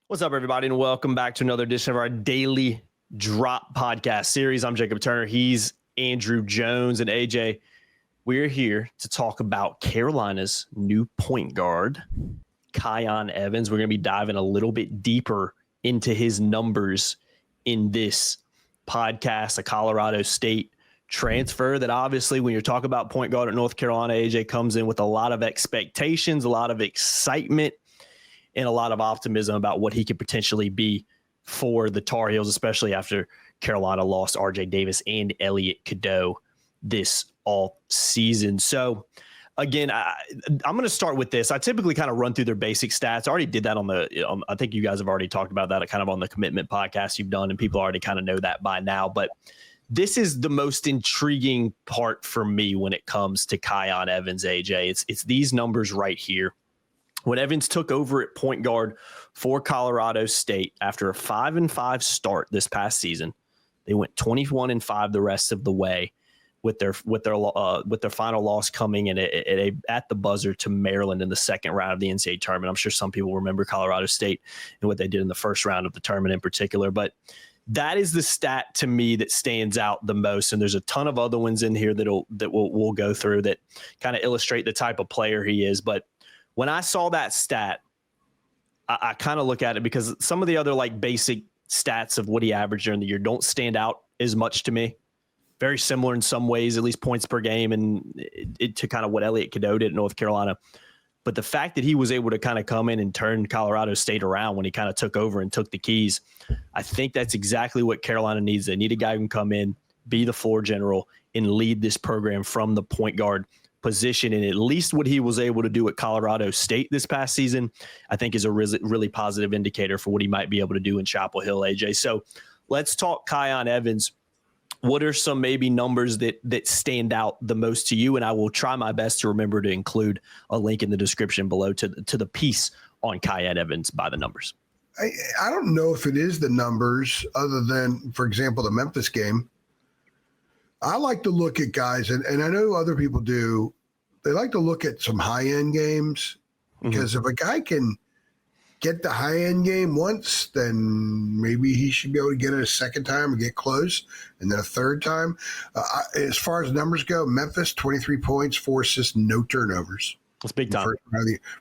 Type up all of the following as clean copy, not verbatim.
What's up, everybody, and welcome back to another edition of our Daily Drop podcast series. I'm Jacob Turner. He's Andrew Jones. And AJ, we're here to talk about Carolina's new point guard, Kyan Evans. We're going to be diving a little bit deeper into his numbers in this podcast, a Colorado State transfer that obviously when you're talking about point guard at North Carolina, AJ, comes in with a lot of expectations, a lot of excitement, and a lot of optimism about what he could potentially be for the Tar Heels, especially after Carolina lost RJ Davis and Elliot Cadeau this all season. So again, I'm going to start with this. I typically kind of run through their basic stats. I already did that on the, I think you guys have already talked about that kind of on the commitment podcast you've done, and people already kind of know that by now. But this is the most intriguing part for me when it comes to Kyan Evans, AJ. It's these numbers right here. When Evans took over at point guard for Colorado State after a 5-5 start this past season, they went 21-5 the rest of the way, with their final loss coming in at the buzzer to Maryland in the second round of the NCAA tournament. I'm sure some people remember Colorado State and what they did in the first round of the tournament in particular, but that is the stat to me that stands out the most. And there's a ton of other ones in here that we'll go through that kind of illustrate the type of player he is. But when I saw that stat, I kind of look at it because some of the other like basic stats of what he averaged during the year don't stand out as much to me. Very similar in some ways, at least points per game, and to kind of what Elliot Cadeau did at North Carolina. But the fact that he was able to kind of come in and turn Colorado State around when he kind of took over and took the keys, I think that's exactly what Carolina needs. They need a guy who can come in, be the floor general, and lead this program from the point guard position. And at least what he was able to do at Colorado State this past season, I think is a really positive indicator for what he might be able to do in Chapel Hill, AJ. So let's talk Kyan Evans. What are some maybe numbers that stand out the most to you? And I will try my best to remember to include a link in the description below to the piece on Kyan Evans by the numbers. I don't know if it is the numbers other than, for example, the Memphis game. I like to look at guys, and I know other people do, they like to look at some high-end games because if a guy can get the high-end game once, then maybe he should be able to get it a second time or get close, and then a third time. As far as numbers go, Memphis, 23 points, 4 assists, no turnovers. That's big time.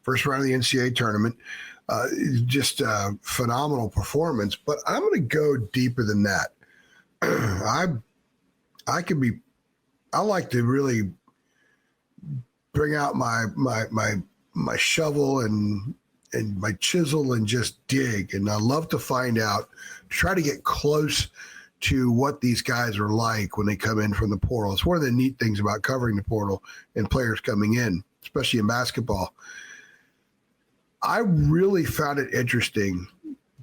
First round of the NCAA tournament. Just a phenomenal performance. But I'm going to go deeper than that. I like to really bring out my shovel and my chisel and just dig. And I love to find out, try to get close to what these guys are like when they come in from the portal. It's one of the neat things about covering the portal and players coming in, especially in basketball. I really found it interesting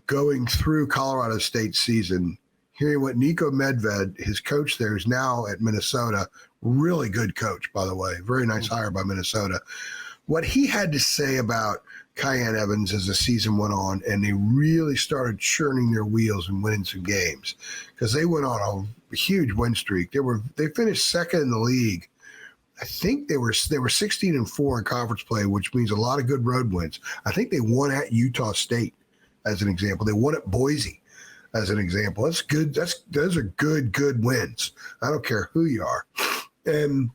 going through Colorado State season, hearing what Nico Medved, his coach there, is now at Minnesota, really good coach, by the way, very nice hire by Minnesota, what he had to say about Kyan Evans as the season went on, and they really started churning their wheels and winning some games because they went on a huge win streak. They finished second in the league. I think they were 16-4 in conference play, which means a lot of good road wins. I think they won at Utah State, as an example. They won at Boise, as an example. That's good. Those are good wins. I don't care who you are. And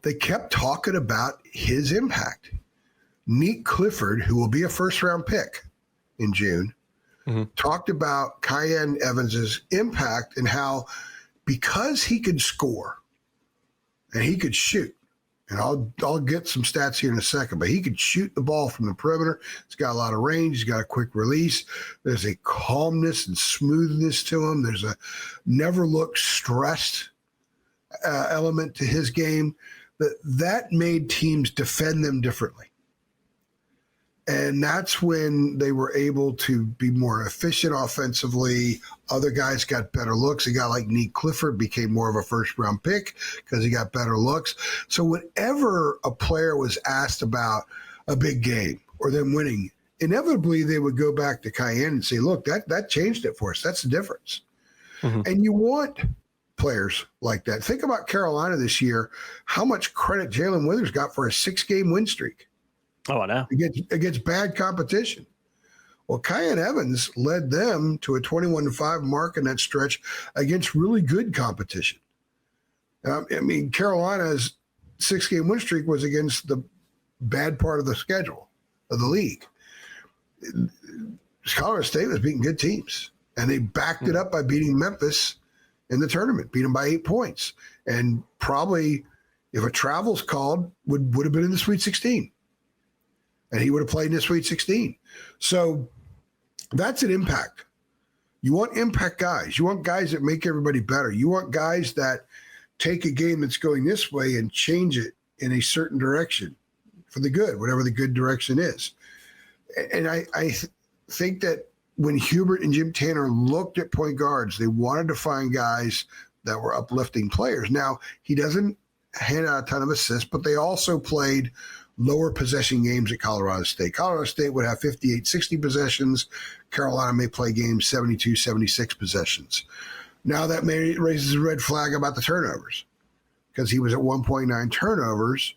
they kept talking about his impact. Nick Clifford, who will be a first-round pick in June, talked about Kyan Evans's impact and how because he could score and he could shoot, and I'll get some stats here in a second, but he could shoot the ball from the perimeter. He's got a lot of range. He's got a quick release. There's a calmness and smoothness to him. There's a never look stressed element to his game that made teams defend them differently. And that's when they were able to be more efficient offensively. Other guys got better looks. A guy like Nick Clifford became more of a first-round pick because he got better looks. So whenever a player was asked about a big game or them winning, inevitably they would go back to Kyan and say, look, that changed it for us. That's the difference. And you want players like that. Think about Carolina this year, how much credit Jalen Withers got for a 6-game win streak. Oh, I know. Against bad competition. Well, Kyan Evans led them to a 21-5 mark in that stretch against really good competition. I mean, Carolina's 6-game win streak was against the bad part of the schedule of the league. Colorado State was beating good teams, and they backed it up by beating Memphis in the tournament, beat them by 8 points. And probably, if a travel's called, would have been in the Sweet 16. And he would have played in the Sweet 16. So that's an impact. You want impact guys. You want guys that make everybody better. You want guys that take a game that's going this way and change it in a certain direction for the good, whatever the good direction is. And I think that when Hubert and Jim Tanner looked at point guards, they wanted to find guys that were uplifting players. Now, he doesn't hand out a ton of assists, but they also played lower possession games at Colorado State. Colorado State would have 58, 60 possessions. Carolina may play games 72, 76 possessions. Now that may raises a red flag about the turnovers, because he was at 1.9 turnovers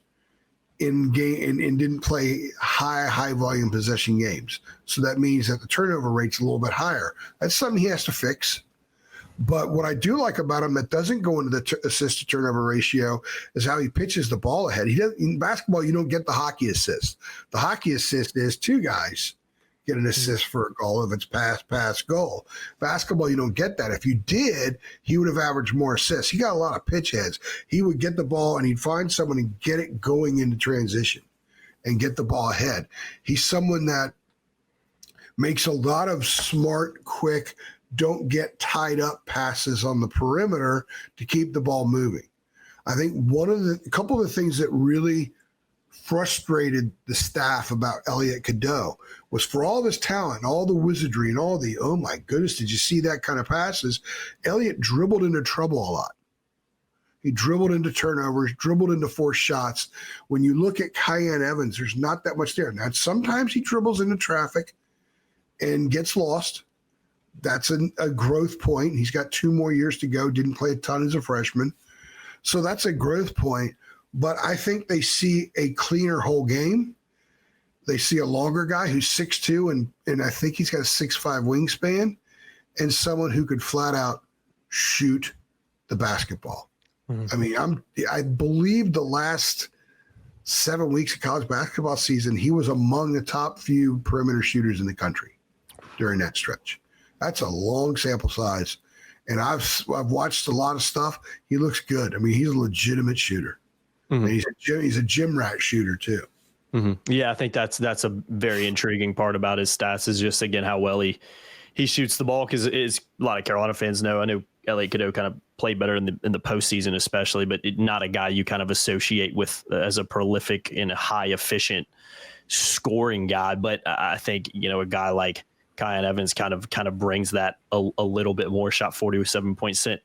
in game and didn't play high volume possession games. So that means that the turnover rate's a little bit higher. That's something he has to fix. But what I do like about him that doesn't go into the assist to turnover ratio is how he pitches the ball ahead. He doesn't, in basketball, you don't get the hockey assist. The hockey assist is two guys get an assist for a goal if it's pass, goal. Basketball, you don't get that. If you did, he would have averaged more assists. He got a lot of pitch heads. He would get the ball and he'd find someone and get it going into transition and get the ball ahead. He's someone that makes a lot of smart, quick, don't get tied up passes on the perimeter to keep the ball moving. I think a couple of the things that really frustrated the staff about Elliot Cadeau was, for all of his talent, all the wizardry and all the, oh my goodness, did you see that kind of passes? Elliot dribbled into trouble a lot. He dribbled into turnovers, dribbled into forced shots. When you look at Kyan Evans, there's not that much there. Now, sometimes he dribbles into traffic and gets lost. That's a growth point. He's got 2 more years to go. Didn't play a ton as a freshman. So that's a growth point. But I think they see a cleaner whole game. They see a longer guy who's 6'2", and I think he's got a 6'5" wingspan, and someone who could flat out shoot the basketball. Mm-hmm. I mean, I believe the last 7 weeks of college basketball season, he was among the top few perimeter shooters in the country during that stretch. That's a long sample size. And I've watched a lot of stuff. He looks good. I mean, he's a legitimate shooter. Mm-hmm. And he's a gym rat shooter too. Mm-hmm. Yeah, I think that's a very intriguing part about his stats is just, again, how well he shoots the ball, because a lot of Carolina fans know. I know Elliot Cadeau kind of played better in the postseason especially, but not a guy you kind of associate with as a prolific and a high efficient scoring guy. But I think, a guy like Kyan Evans kind of brings that a little bit more. Shot 47%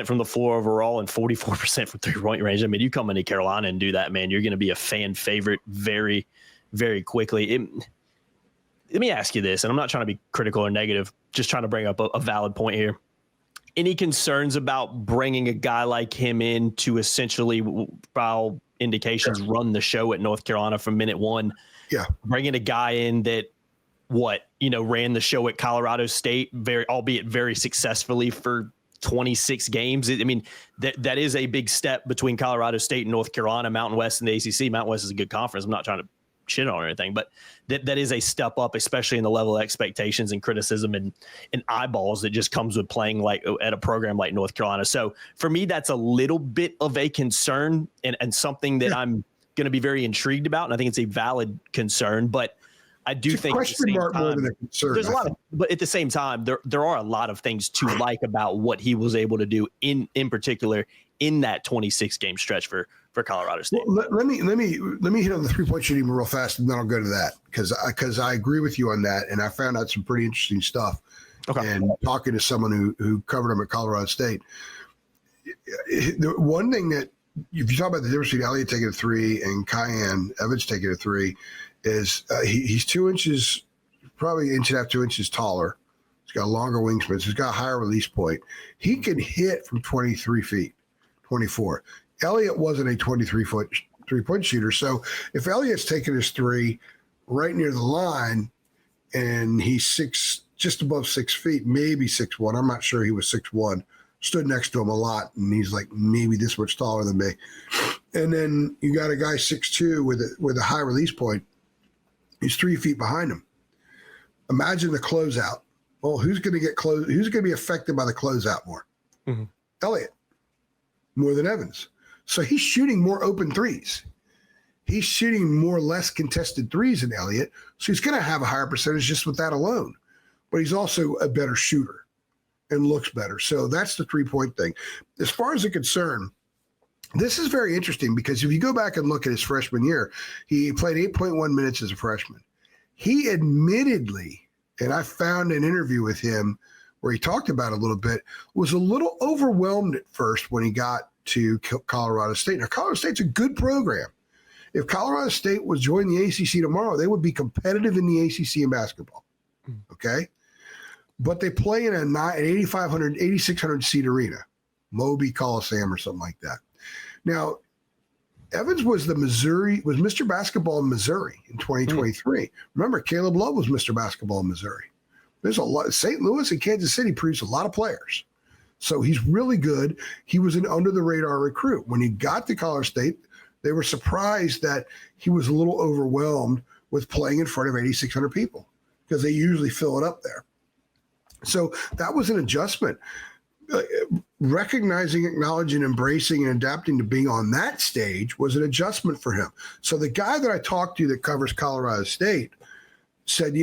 from the floor overall and 44% from 3-point range. I mean, you come into Carolina and do that, man, you're going to be a fan favorite very, very quickly. Let me ask you this, and I'm not trying to be critical or negative, just trying to bring up a valid point here. Any concerns about bringing a guy like him in to essentially, foul indications, run the show at North Carolina from minute one? Yeah. Bringing a guy in that, ran the show at Colorado State, albeit very successfully for 26 games. I mean, that is a big step between Colorado State and North Carolina, Mountain West and the ACC. Mountain West is a good conference. I'm not trying to shit on or anything, but that is a step up, especially in the level of expectations and criticism and eyeballs that just comes with playing like at a program like North Carolina. So for me, that's a little bit of a concern and something that I'm going to be very intrigued about. And I think it's a valid concern, but I do think question mark more than a concern. There's a lot of, but at the same time, there are a lot of things to like about what he was able to do in particular in that 26 game stretch for Colorado State. Well, let me hit on the 3-point shooting real fast, and then I'll go to that because I agree with you on that, and I found out some pretty interesting stuff. Okay. And talking to someone who covered him at Colorado State, the one thing that if you talk about the difference between Elliott taking a 3 and Kyan Evans taking a 3. Is he's 2 inches, probably 1.5 inches, 2 inches taller. He's got a longer wingspan. So he's got a higher release point. He can hit from 23 feet, 24. Elliott wasn't a 23-foot 3-point shooter. So if Elliott's taking his 3 right near the line and he's just above 6 feet, maybe 6'1". I'm not sure he was 6'1". Stood next to him a lot, and he's like maybe this much taller than me. And then you got a guy 6'2" with a high release point. He's 3 feet behind him. Imagine the closeout. Well, who's going to get close? Who's going to be affected by the closeout more? Mm-hmm. Elliott, more than Evans. So he's shooting more open threes. He's shooting more less contested threes than Elliott. So he's going to have a higher percentage just with that alone. But he's also a better shooter and looks better. So that's the 3-point thing. As far as the concern, this is very interesting because if you go back and look at his freshman year, he played 8.1 minutes as a freshman. He admittedly, and I found an interview with him where he talked about it a little bit, was a little overwhelmed at first when he got to Colorado State. Now, Colorado State's a good program. If Colorado State was joining the ACC tomorrow, they would be competitive in the ACC in basketball. Okay? But they play in an 8,500, 8,600 seat arena, Moby Coliseum or something like that. Now, Evans was Mr. Basketball in Missouri in 2023. Remember, Caleb Love was Mr. Basketball in Missouri. There's a lot. St. Louis and Kansas City produced a lot of players. So he's really good. He was an under-the-radar recruit. When he got to Colorado State, they were surprised that he was a little overwhelmed with playing in front of 8,600 people because they usually fill it up there. So that was an adjustment. Recognizing, acknowledging, embracing, and adapting to being on that stage was an adjustment for him. So the guy that I talked to that covers Colorado State said,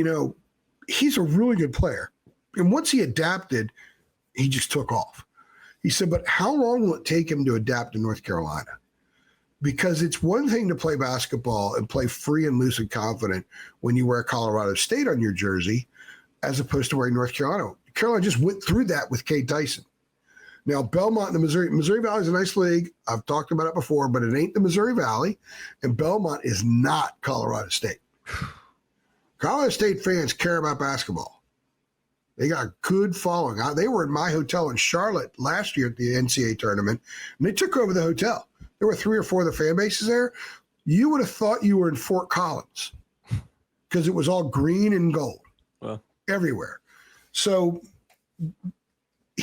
he's a really good player. And once he adapted, he just took off. He said, but how long will it take him to adapt to North Carolina? Because it's one thing to play basketball and play free and loose and confident when you wear Colorado State on your jersey, as opposed to wearing North Carolina. Carolina just went through that with Cade Tyson. Now, Belmont and the Missouri Valley is a nice league. I've talked about it before, but it ain't the Missouri Valley, and Belmont is not Colorado State. Colorado State fans care about basketball. They got a good following. They were in my hotel in Charlotte last year at the NCAA tournament, and they took over the hotel. There were 3 or 4 of the fan bases there. You would have thought you were in Fort Collins because it was all green and gold everywhere. So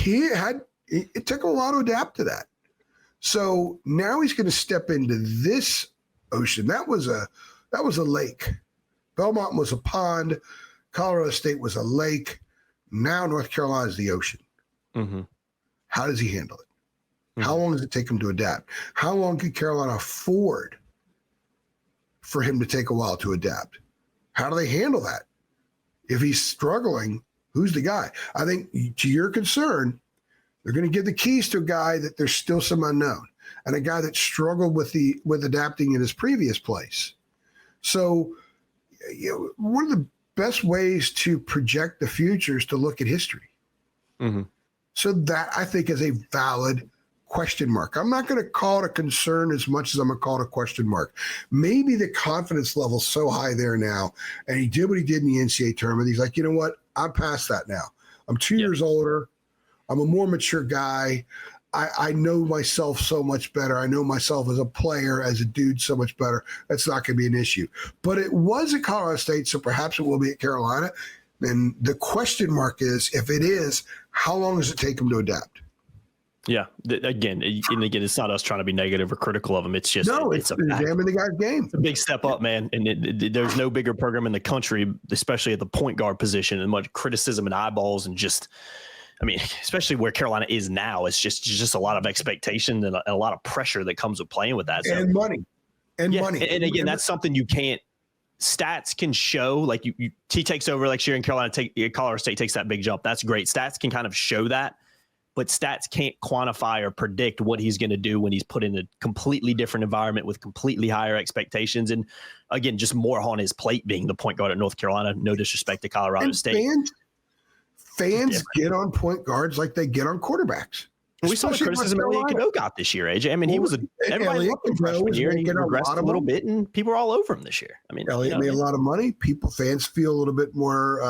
it took a while to adapt to that. So now he's going to step into this ocean. That was a lake. Belmont was a pond. Colorado State was a lake. Now North Carolina is the ocean. Mm-hmm. How does he handle it? Mm-hmm. How long does it take him to adapt? How long could Carolina afford for him to take a while to adapt? How do they handle that? If he's struggling, who's the guy? I think, to your concern, they're going to give the keys to a guy that there's still some unknown, and a guy that struggled with adapting in his previous place. So, one of the best ways to project the future is to look at history. Mm-hmm. So that, I think, is a valid question mark. I'm not going to call it a concern as much as I'm going to call it a question mark. Maybe the confidence level's so high there now, and he did what he did in the NCAA tournament. He's like, you know what? I'm past that now. I'm 2 years older. I'm a more mature guy. I know myself so much better. I know myself as a player, as a dude, so much better. That's not going to be an issue. But it was at Colorado State, so perhaps it will be at Carolina. And the question mark is, if it is, how long does it take him to adapt? Yeah. Again, it's not us trying to be negative or critical of him. It's just it's examine the guy's game. It's a big step up, man. And there's no bigger program in the country, especially at the point guard position, and much criticism and eyeballs, and just, especially where Carolina is now, it's just a lot of expectation and a lot of pressure that comes with playing with that. So, and money. And again, that's something you can't. Stats can show, like he takes over like year in Carolina, Colorado State takes that big jump. That's great. Stats can kind of show that, but stats can't quantify or predict what he's going to do when he's put in a completely different environment with completely higher expectations. And again, just more on his plate being the point guard at North Carolina. No disrespect to Colorado State. Fans get on point guards like they get on quarterbacks. We saw the criticism Elliott Cadeau got this year, AJ. He was everybody loved him freshman year, and he regressed a little bit, and people are all over him this year. Elliott made a lot of money. Fans feel a little bit more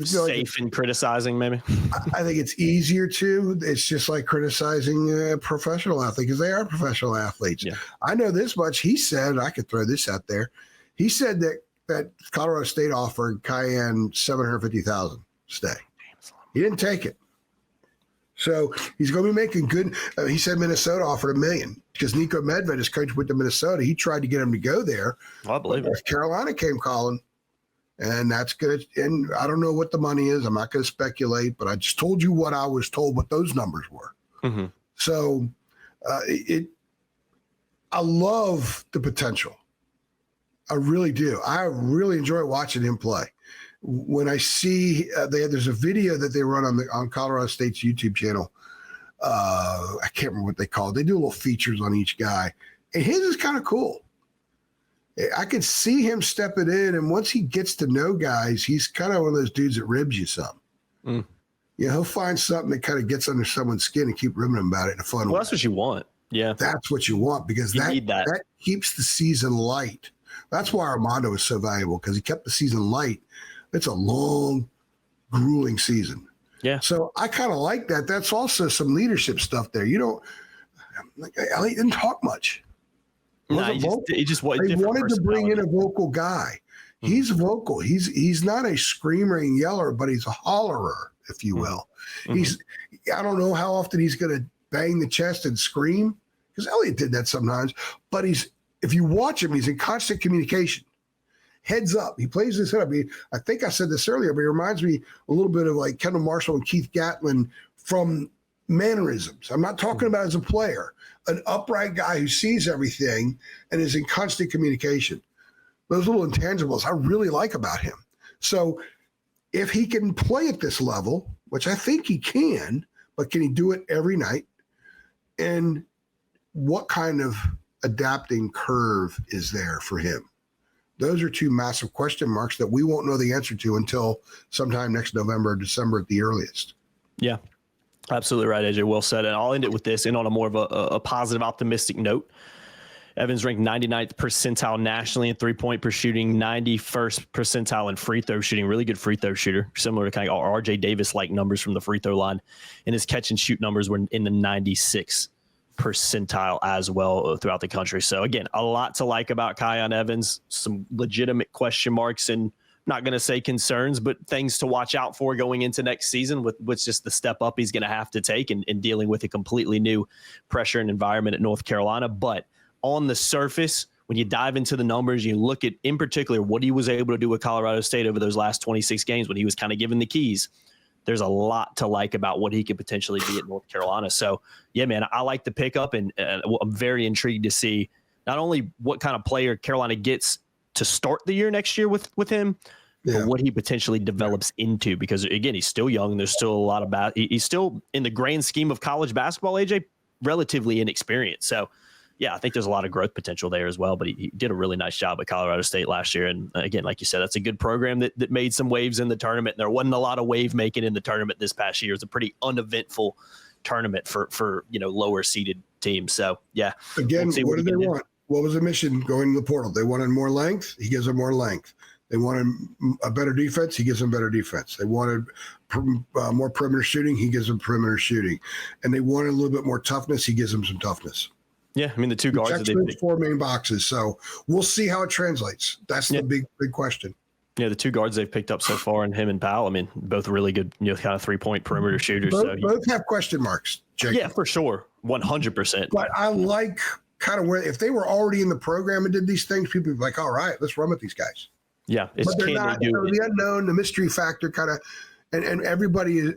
safe in criticizing, maybe. I think it's easier to. It's just like criticizing a professional athlete, because they are professional athletes. Yeah. I know this much. He said, I could throw this out there. He said that that Colorado State offered Kyan $750,000 stay. He didn't take it. So he's going to be making good. He said Minnesota offered $1 million because Nico Medved is coach with the Minnesota. He tried to get him to go there. I believe it. Carolina came calling, and that's good. And I don't know what the money is. I'm not going to speculate, but I just told you what I was told, what those numbers were. Mm-hmm. So I love the potential. I really do. I really enjoy watching him play. When I see there's a video that they run on Colorado State's YouTube channel. I can't remember what they call it. They do little features on each guy, and his is kind of cool. I could see him stepping in, and once he gets to know guys, he's kind of one of those dudes that ribs you some. Mm. You know, he'll find something that kind of gets under someone's skin and keep ribbing them about it in a fun way. Well, that's what you want. Yeah, that's what you want because that keeps the season light. That's why Armando is so valuable because he kept the season light. It's a long, grueling season. Yeah. So I kind of like that. That's also some leadership stuff there. You don't like Elliott didn't talk much. No, he just they wanted to bring in a vocal guy. Mm-hmm. He's vocal. He's not a screamer and yeller, but he's a hollerer, if you will. Mm-hmm. I don't know how often he's going to bang the chest and scream because Elliott did that sometimes. But if you watch him, he's in constant communication. Heads up. He plays his head up. I think I said this earlier, but it reminds me a little bit of like Kendall Marshall and Keith Gatlin from mannerisms. I'm not talking about as a player, an upright guy who sees everything and is in constant communication. Those little intangibles I really like about him. So if he can play at this level, which I think he can, but can he do it every night? And what kind of adapting curve is there for him? Those are two massive question marks that we won't know the answer to until sometime next November or December at the earliest. Yeah, absolutely right, AJ. Well said. And I'll end it with this and on a more of a positive, optimistic note. Evans ranked 99th percentile nationally in three-point per shooting, 91st percentile in free throw shooting. Really good free throw shooter, similar to kind of RJ Davis-like numbers from the free throw line. And his catch and shoot numbers were in the 96th percentile as well throughout the country. So again, a lot to like about Kyan Evans, some legitimate question marks and not going to say concerns, but things to watch out for going into next season with just the step up he's going to have to take in dealing with a completely new pressure and environment at North Carolina. But on the surface, when you dive into the numbers, you look at in particular what he was able to do with Colorado State over those last 26 games when he was kind of given the keys. There's a lot to like about what he could potentially be at North Carolina. So, yeah, man, I like the pickup, and I'm very intrigued to see not only what kind of player Carolina gets to start the year next year with him, but what he potentially develops into. Because, again, he's still young. There's still a lot of he's still, in the grand scheme of college basketball, AJ, relatively inexperienced. So, yeah, I think there's a lot of growth potential there as well, but he did a really nice job at Colorado State last year. And again, like you said, that's a good program that made some waves in the tournament. There wasn't a lot of wave making in the tournament this past year. It was a pretty uneventful tournament for lower seeded teams. So yeah. Again, what did they want? What was the mission going to the portal? They wanted more length. He gives them more length. They wanted a better defense. He gives them better defense. They wanted more perimeter shooting. He gives them perimeter shooting. And they wanted a little bit more toughness. He gives them some toughness. Yeah, I mean, the two guards. Those four main boxes. So we'll see how it translates. That's the big question. Yeah, the two guards they've picked up so far, and him and Powell, I mean, both really good, kind of 3-point perimeter shooters. Both have question marks, Jake. Yeah, for sure. 100%. But I like kind of where, if they were already in the program and did these things, people would be like, all right, let's run with these guys. Yeah. But they're not, the unknown, the mystery factor kind of, and everybody is,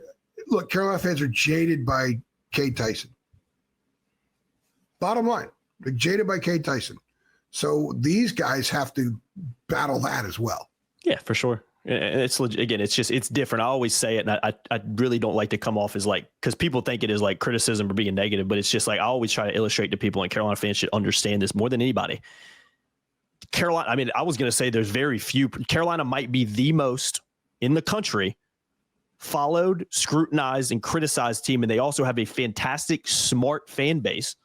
look, Carolina fans are jaded by Cade Tyson. Bottom line, they're jaded by Cade Tyson. So these guys have to battle that as well. Yeah, for sure. It's again, it's different. I always say it, and I really don't like to come off as like, because people think it is like criticism or being negative, but it's just like I always try to illustrate to people, and Carolina fans should understand this more than anybody. Carolina, I mean, I was going to say there's very few. Carolina might be the most in the country followed, scrutinized, and criticized team, and they also have a fantastic, smart fan base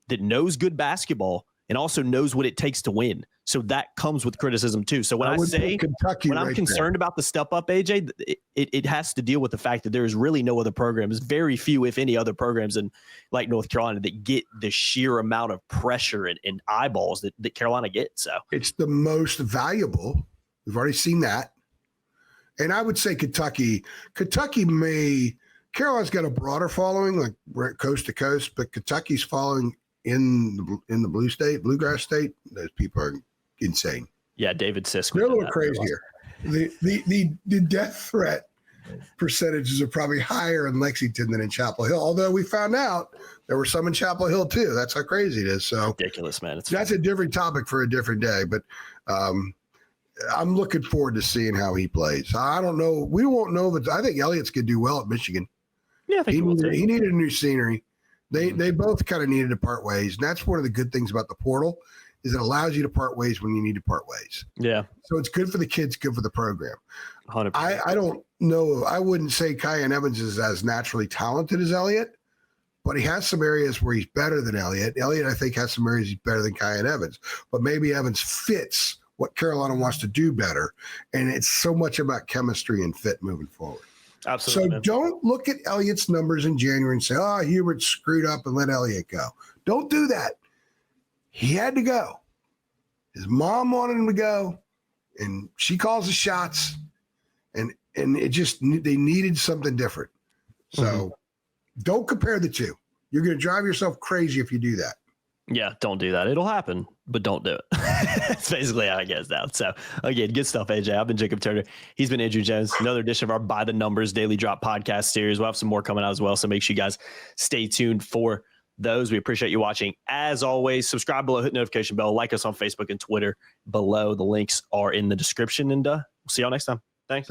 that knows good basketball and also knows what it takes to win. So that comes with criticism too. So when I'm concerned about the step up, AJ, it has to deal with the fact that there is really no other programs, very few, if any other programs in like North Carolina that get the sheer amount of pressure and eyeballs that Carolina gets. So it's the most valuable We've already seen that. And I would say Kentucky Carolina's got a broader following, like we're at coast to coast, but Kentucky's following in the bluegrass state. Those people are insane. Yeah, David Sisk. They're a little crazier. The death threat percentages are probably higher in Lexington than in Chapel Hill. Although we found out there were some in Chapel Hill too. That's how crazy it is. So ridiculous, man. That's a different topic for a different day. But I'm looking forward to seeing how he plays. I don't know. We won't know, but I think Elliott's going to do well at Michigan. Yeah, I think he needed a new scenery. They both kind of needed to part ways. And that's one of the good things about the portal is it allows you to part ways when you need to part ways. Yeah. So it's good for the kids, good for the program. 100%. I don't know. I wouldn't say Kyan Evans is as naturally talented as Elliott, but he has some areas where he's better than Elliott. Elliott, I think, has some areas he's better than Kyan Evans. But maybe Evans fits what Carolina wants to do better. And it's so much about chemistry and fit moving forward. Absolutely. So don't look at Elliott's numbers in January and say, oh, Hubert screwed up and let Elliott go. Don't do that. He had to go. His mom wanted him to go, and she calls the shots, and it just, they needed something different. So don't compare the two. You're going to drive yourself crazy if you do that. Yeah, don't do that. It'll happen, but don't do it. That's basically how it gets down. So, again, good stuff, AJ. I've been Jacob Turner. He's been Andrew Jones. Another edition of our By the Numbers Daily Drop podcast series. We'll have some more coming out as well, so make sure you guys stay tuned for those. We appreciate you watching. As always, subscribe below, hit notification bell, like us on Facebook and Twitter below. The links are in the description, and we'll see y'all next time. Thanks.